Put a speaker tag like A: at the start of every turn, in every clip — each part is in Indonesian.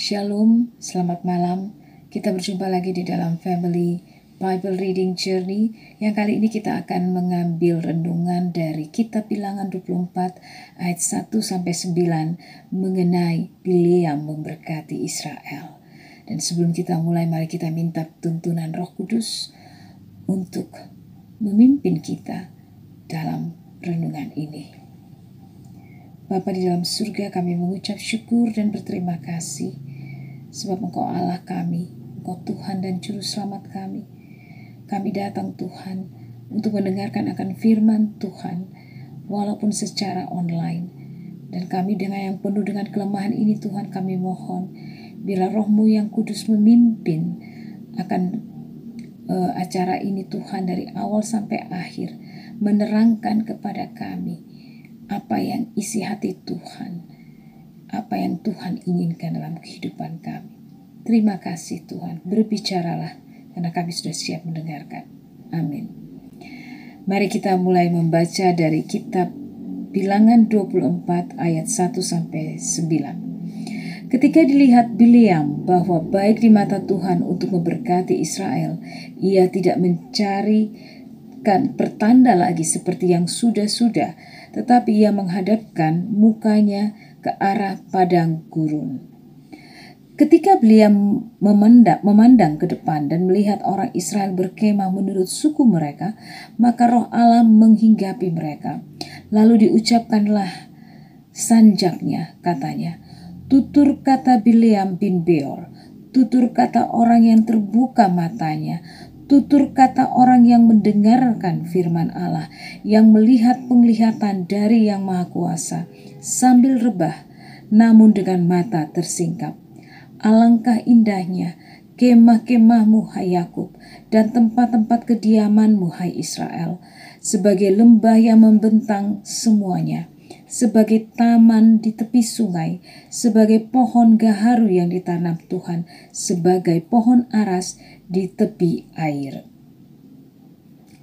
A: Shalom, selamat malam. Kita berjumpa lagi di dalam Family Bible Reading Journey yang kali ini kita akan mengambil renungan dari Kitab Bilangan 24 ayat 1-9 mengenai Bileam memberkati Israel. Dan sebelum kita mulai, mari kita minta tuntunan Roh Kudus untuk memimpin kita dalam renungan ini. Bapa di dalam surga, kami mengucap syukur dan berterima kasih sebab Engkau Allah kami, Engkau Tuhan dan Juru Selamat kami. Kami datang Tuhan untuk mendengarkan akan firman Tuhan walaupun secara online. Dan kami dengan yang penuh dengan kelemahan ini Tuhan, kami mohon bila Roh-Mu yang kudus memimpin akan acara ini Tuhan dari awal sampai akhir, menerangkan kepada kami apa yang isi hati Tuhan, apa yang Tuhan inginkan dalam kehidupan kami. Terima kasih Tuhan, berbicaralah karena kami sudah siap mendengarkan. Amin. Mari kita mulai membaca dari kitab Bilangan 24 ayat 1-9. Ketika dilihat Bileam bahwa baik di mata Tuhan untuk memberkati Israel, ia tidak mencarikan pertanda lagi seperti yang sudah-sudah, tetapi ia menghadapkan mukanya ke arah padang gurun. Ketika Bileam memandang ke depan dan melihat orang Israel berkemah menurut suku mereka, maka Roh Allah menghinggapi mereka. Lalu diucapkanlah sanjaknya, katanya, "Tutur kata Bileam bin Beor, tutur kata orang yang terbuka matanya, tutur kata orang yang mendengarkan firman Allah, yang melihat penglihatan dari Yang Maha Kuasa, sambil rebah, namun dengan mata tersingkap. Alangkah indahnya kemah-kemahmu, hai Yakub, dan tempat-tempat kediamanmu, hai Israel, sebagai lembah yang membentang semuanya, sebagai taman di tepi sungai, sebagai pohon gaharu yang ditanam Tuhan, sebagai pohon aras di tepi air.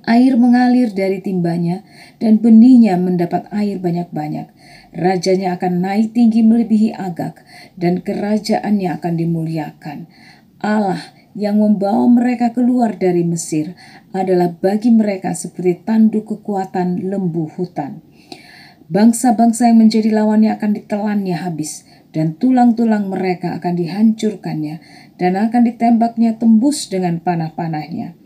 A: Air mengalir dari timbanya dan benihnya mendapat air banyak-banyak. Rajanya akan naik tinggi melebihi Agag dan kerajaannya akan dimuliakan. Allah yang membawa mereka keluar dari Mesir adalah bagi mereka seperti tanduk kekuatan lembu hutan. Bangsa-bangsa yang menjadi lawannya akan ditelannya habis, dan tulang-tulang mereka akan dihancurkannya, dan akan ditembaknya tembus dengan panah-panahnya.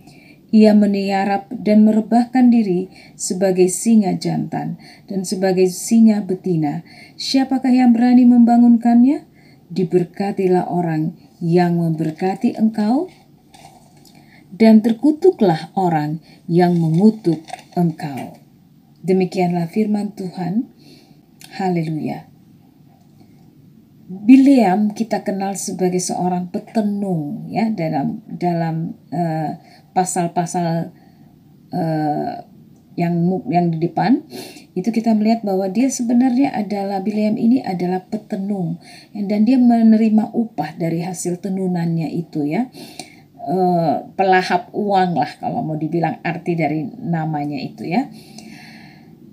A: Ia meniarap dan merebahkan diri sebagai singa jantan dan sebagai singa betina. Siapakah yang berani membangunkannya? Diberkatilah orang yang memberkati engkau, dan terkutuklah orang yang mengutuk engkau." Demikianlah firman Tuhan. Haleluya. Bileam kita kenal sebagai seorang petenung, ya, dalam pasal-pasal yang di depan itu kita melihat bahwa dia sebenarnya adalah Bileam ini adalah petenung, dan dia menerima upah dari hasil tenunannya itu, ya. Pelahap uang lah kalau mau dibilang arti dari namanya itu, ya.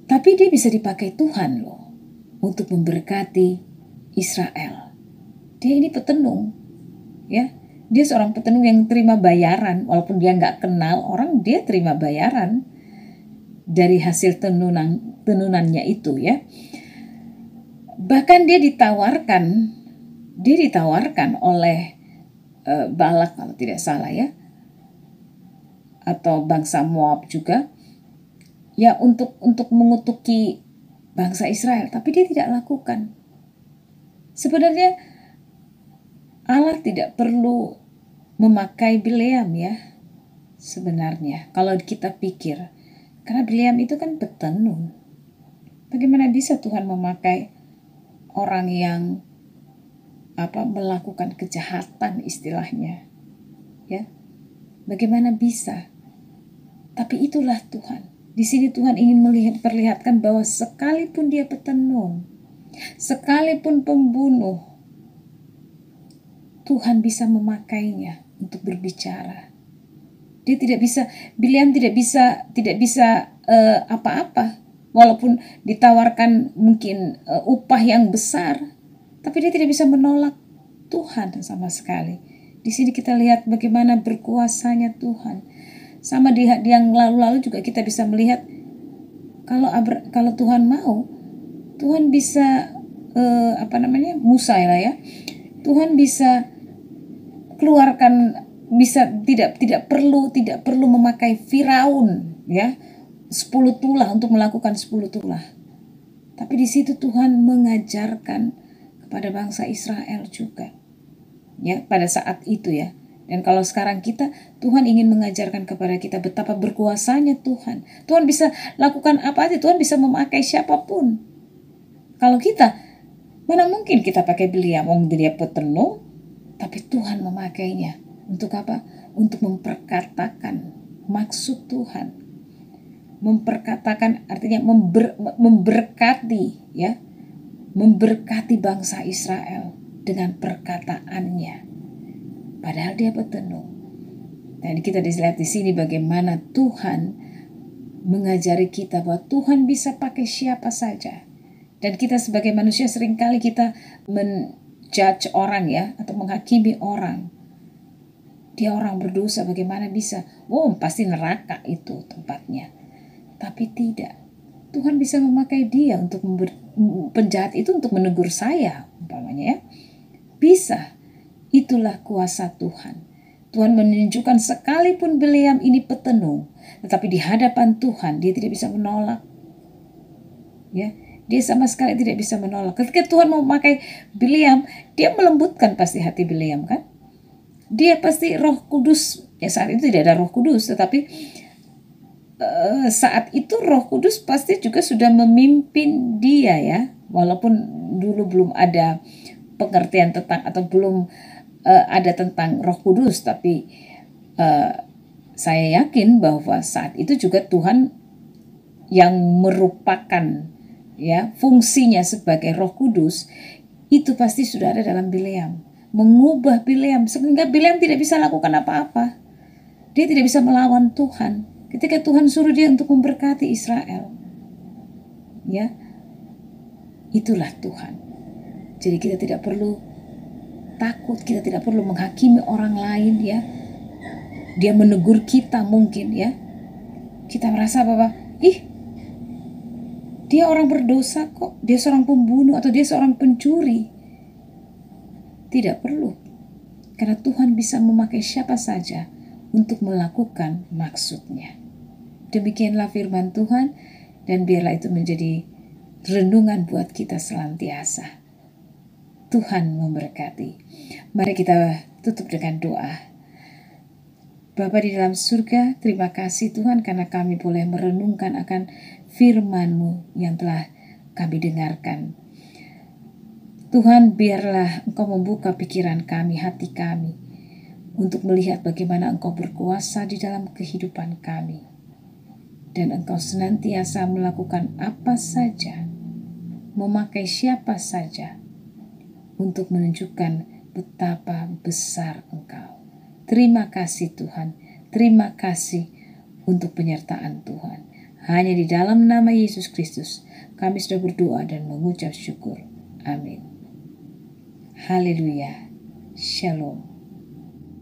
A: Tapi dia bisa dipakai Tuhan loh untuk memberkati Israel. Dia ini petenung, ya. Dia seorang petenung yang terima bayaran, walaupun dia nggak kenal orang, dia terima bayaran dari hasil tenunannya itu, ya. Bahkan dia ditawarkan oleh Balak kalau tidak salah, ya, atau bangsa Moab juga, ya, untuk mengutuki bangsa Israel, tapi dia tidak lakukan. Sebenarnya Allah tidak perlu memakai Bileam ya sebenarnya. Kalau kita pikir, karena Bileam itu kan petenun. Bagaimana bisa Tuhan memakai orang yang melakukan kejahatan istilahnya? Ya. Bagaimana bisa? Tapi itulah Tuhan. Di sini Tuhan ingin perlihatkan bahwa sekalipun dia petenun, sekalipun pembunuh, Tuhan bisa memakainya untuk berbicara. Dia tidak bisa, Bileam tidak bisa apa-apa, walaupun ditawarkan mungkin upah yang besar, tapi dia tidak bisa menolak Tuhan sama sekali. Di sini kita lihat bagaimana berkuasanya Tuhan. Sama di yang lalu-lalu juga kita bisa melihat kalau Tuhan mau, Tuhan bisa Musa ya. Tuhan bisa keluarkan, bisa tidak perlu memakai Firaun ya, 10 tulah untuk melakukan 10 tulah. Tapi di situ Tuhan mengajarkan kepada bangsa Israel juga. Ya, pada saat itu ya. Dan kalau sekarang Tuhan ingin mengajarkan kepada kita betapa berkuasanya Tuhan. Tuhan bisa lakukan apa aja, Tuhan bisa memakai siapapun. Kalau kita, mana mungkin kita pakai Bileam, dia petenung, tapi Tuhan memakainya. Untuk apa? Untuk memperkatakan maksud Tuhan. Memperkatakan artinya memberkati ya. Memberkati bangsa Israel dengan perkataannya. Padahal dia petenung. Dan kita dilihat di sini bagaimana Tuhan mengajari kita bahwa Tuhan bisa pakai siapa saja. Dan kita sebagai manusia seringkali kita menjudge orang ya, atau menghakimi orang. Dia orang berdosa, bagaimana bisa? Pasti neraka itu tempatnya. Tapi tidak. Tuhan bisa memakai dia untuk penjahat itu untuk menegur saya, umpamanya ya. Bisa. Itulah kuasa Tuhan. Tuhan menunjukkan sekalipun Bileam ini petenung, tetapi di hadapan Tuhan dia tidak bisa menolak. Ya, dia sama sekali tidak bisa menolak. Ketika Tuhan mau memakai Bileam, dia melembutkan pasti hati Bileam kan? Dia pasti Roh Kudus. Ya saat itu tidak ada Roh Kudus, tetapi saat itu Roh Kudus pasti juga sudah memimpin dia ya. Walaupun dulu belum ada pengertian tentang atau belum ada tentang Roh Kudus, tapi saya yakin bahwa saat itu juga Tuhan yang merupakan ya fungsinya sebagai Roh Kudus itu pasti sudah ada dalam Bileam, mengubah Bileam sehingga Bileam tidak bisa lakukan apa-apa. Dia tidak bisa melawan Tuhan ketika Tuhan suruh dia untuk memberkati Israel. Ya, itulah Tuhan. Jadi kita tidak perlu takut, kita tidak perlu menghakimi orang lain ya. Dia menegur kita mungkin ya. Kita merasa bahwa dia orang berdosa kok, dia seorang pembunuh atau dia seorang pencuri. Tidak perlu. Karena Tuhan bisa memakai siapa saja untuk melakukan maksudnya. Demikianlah firman Tuhan, dan biarlah itu menjadi renungan buat kita senantiasa. Tuhan memberkati. Mari kita tutup dengan doa. Bapa di dalam surga, terima kasih Tuhan karena kami boleh merenungkan akan firman-Mu yang telah kami dengarkan. Tuhan, biarlah Engkau membuka pikiran kami, hati kami, untuk melihat bagaimana Engkau berkuasa di dalam kehidupan kami. Dan Engkau senantiasa melakukan apa saja, memakai siapa saja, untuk menunjukkan betapa besar Engkau. Terima kasih Tuhan, terima kasih untuk penyertaan Tuhan. Hanya di dalam nama Yesus Kristus kami sudah berdoa dan mengucap syukur. Amin. Haleluya. Shalom.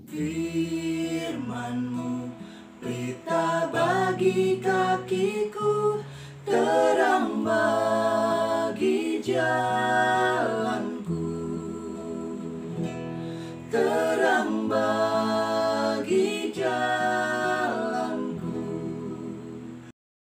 B: Firman-Mu pelita bagi kakiku, terang bagi jalan.